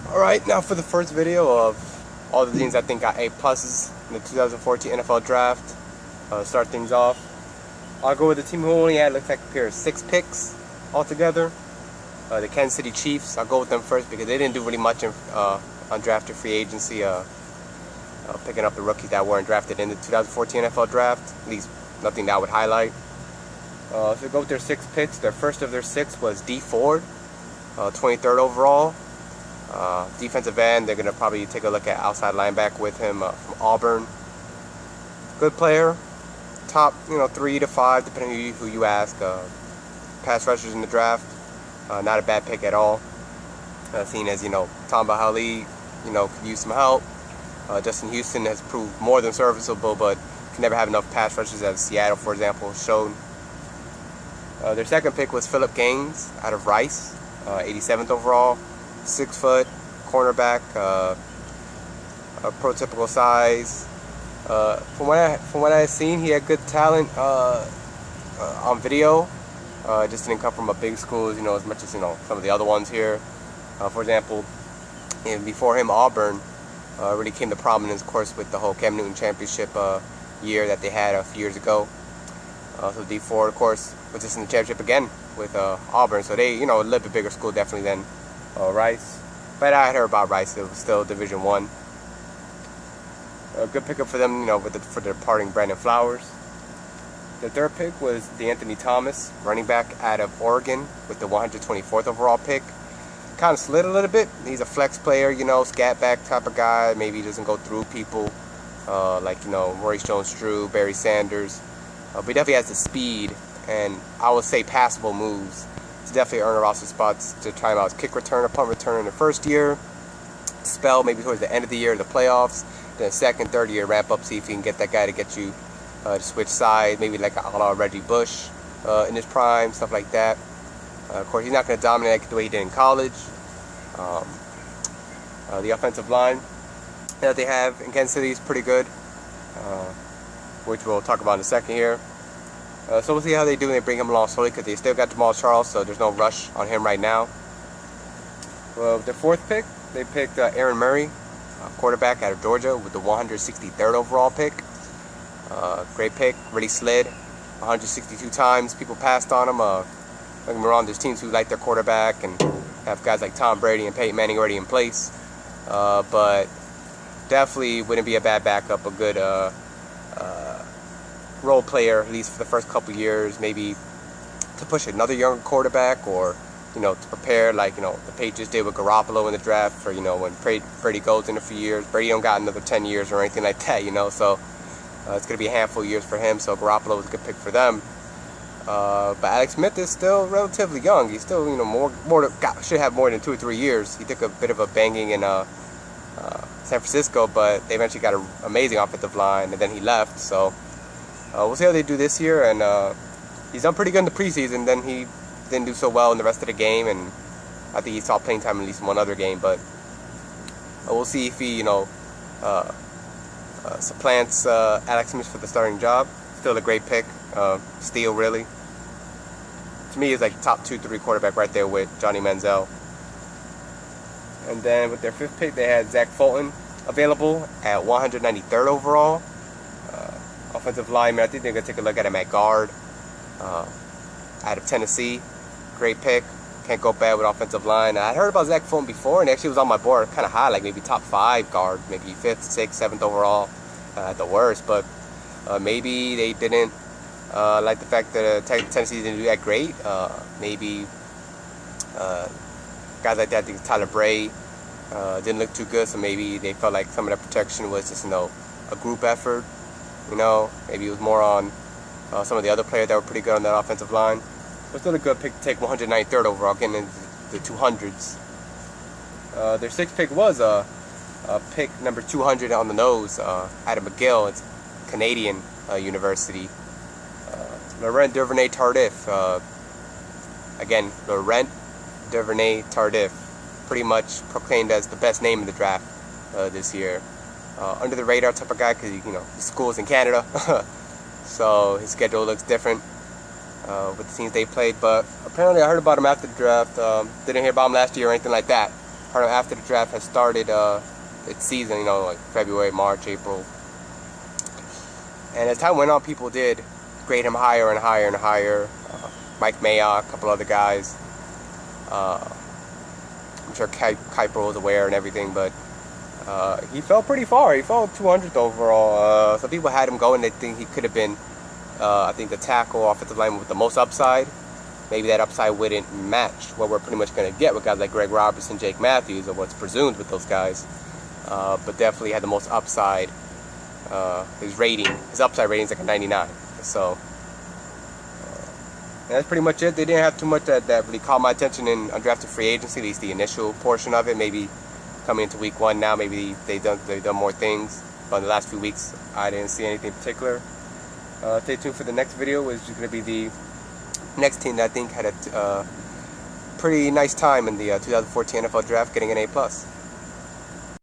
Alright, now for the first video of all the teams I think got A pluses in the 2014 NFL Draft. Start things off. I'll go with the team who only had, looks like a pair of 6 picks altogether. The Kansas City Chiefs. I'll go with them first because they didn't do really much in undrafted free agency, picking up the rookies that weren't drafted in the 2014 NFL Draft. At least nothing that I would highlight. So go with their 6 picks. Their first of their 6 was D Ford, 23rd overall. Defensive end, they're going to probably take a look at outside linebacker with him from Auburn. Good player. Top 3 to 5, depending on who you ask. Pass rushers in the draft. Not a bad pick at all. Seeing as, Tom Bahali, could use some help. Justin Houston has proved more than serviceable, but can never have enough pass rushers as Seattle, for example, showed. Their second pick was Philip Gaines out of Rice, 87th overall. 6 foot, cornerback, a prototypical size. From what I've seen, he had good talent on video. Just didn't come from a big school, as much as some of the other ones here. For example, before him, Auburn really came to prominence, of course, with the whole Cam Newton championship year that they had a few years ago. So D4, of course, was just in the championship again with Auburn. So they, a little bit bigger school definitely than Rice, but I had heard about Rice. It was still Division I. A good pickup for them, for the departing Brandon Flowers. The third pick was DeAnthony Thomas, running back out of Oregon, with the 124th overall pick. Kind of slid a little bit. He's a flex player, scat back type of guy. Maybe he doesn't go through people like Maurice Jones-Drew, Barry Sanders. But he definitely has the speed and I would say passable moves to definitely earn a roster spots to try him out. Kick return, punt return in the first year, spell maybe towards the end of the year, the playoffs, then second, third year ramp up, see if you can get that guy to get you to switch sides, maybe like a la Reggie Bush in his prime, stuff like that. Of course, he's not going to dominate like the way he did in college. The offensive line that they have in Kansas City is pretty good, which we'll talk about in a second here. So we'll see how they do when they bring him along slowly, because they still got Jamal Charles, so there's no rush on him right now. Well, their fourth pick, they picked Aaron Murray, quarterback out of Georgia, with the 163rd overall pick. Great pick, really slid 162 times. People passed on him. Don't get me wrong, there's teams who like their quarterback and have guys like Tom Brady and Peyton Manning already in place. But definitely wouldn't be a bad backup, a good role player, at least for the first couple years, maybe to push another younger quarterback, or to prepare like the Patriots did with Garoppolo in the draft for when Brady goes in a few years. Brady don't got another 10 years or anything like that, so it's going to be a handful of years for him, so Garoppolo was a good pick for them. But Alex Smith is still relatively young. He's still should have more than 2 or 3 years. He took a bit of a banging in San Francisco, but they eventually got an amazing offensive line, and then he left. So we'll see how they do this year. And he's done pretty good in the preseason. Then he didn't do so well in the rest of the game, and I think he saw playing time in at least one other game. But we'll see if he supplants Alex Smith for the starting job. Still a great pick, steal really. To me, he's like top 2-3 quarterback right there with Johnny Manziel. And then with their fifth pick, they had Zach Fulton available at 193rd overall. Offensive lineman, I think they're going to take a look at him at guard. Out of Tennessee, great pick. Can't go bad with offensive line. I heard about Zach Fulton before, and actually was on my board kind of high, like maybe top 5 guard, maybe 5th, 6th, 7th overall at the worst. But maybe they didn't like the fact that Tennessee didn't do that great. Maybe guys like that, I think Tyler Bray didn't look too good, so maybe they felt like some of that protection was just a group effort. Maybe it was more on some of the other players that were pretty good on that offensive line. But still a good pick to take 193rd overall, getting into the 200s. Their sixth pick was pick number 200 on the nose, out of McGill. It's Canadian University. Laurent Duvernay-Tardif. Again, Laurent Duvernay-Tardif. Pretty much proclaimed as the best name in the draft this year. Under the radar type of guy, because his school's in Canada, so his schedule looks different with the teams they played. But apparently I heard about him after the draft. Didn't hear about him last year or anything like that. after the draft has started its season, you know, like February, March, April. And as time went on, people did grade him higher and higher and higher. Mike Mayock, a couple other guys. I'm sure Kuiper was aware and everything, but he fell pretty far. He fell 200th overall. Some people had him going. They think he could have been, I think, the tackle, offensive lineman with the most upside. Maybe that upside wouldn't match what we're pretty much going to get with guys like Greg Robertson, Jake Matthews, or what's presumed with those guys. But definitely had the most upside. His upside rating is like a 99. So and that's pretty much it. They didn't have too much that really caught my attention in undrafted free agency, at least the initial portion of it. Maybe coming into week 1 now, maybe they've done more things. But in the last few weeks, I didn't see anything particular. Stay tuned for the next video, which is going to be the next team that I think had a pretty nice time in the 2014 NFL Draft, getting an A+.